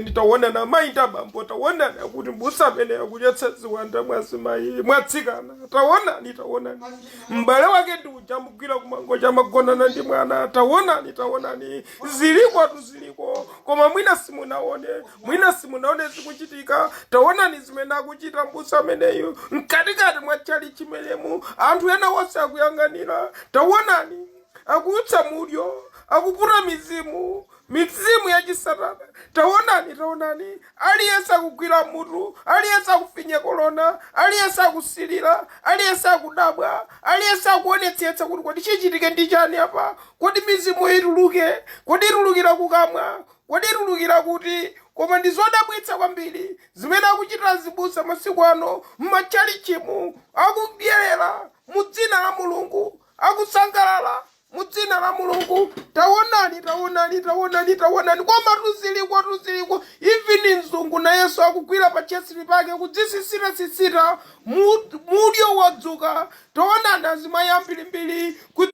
Nitaona na mainda bambo. Taona na kuti mbusa mene akujetsa ziwanda mwasimayi mwatsikana. Nitaona mbale wake ndi ujamugwira kumango chamagonana ndi mwana. Taona ni ziliko koma mwina simunaone zikuchitika. Taona ni zimene akuchita mbusa meneyo mkatikati mwachali chimelemu anthu ena wose akuyanganira. Taonani akutsa mulyo akupura mizimu ya chisatana. Taonani aliyese akugwira mutu, aliyese akufinya kolona, aliyese akusilira, aliyese akudabwa, aliyese akuonetsetsa kuti kodi chichitike ndi chani apa, kodi mizimu ituluke, kodi itulukira kukamwa, kodi itulukira kuti. Koma ndi zodabwitsa kwambiri zimene akuchita zibusa masiku ano mmachali chimu akudyerera mu dzina la Mulungu, akusangalala mu dzina la Mulungu. Taonani koma tuziliko even mzungu na Yesu akugwira pa chesili pake kudzisisira mulyo wadzuka. Taonani azimayi ambirimbiri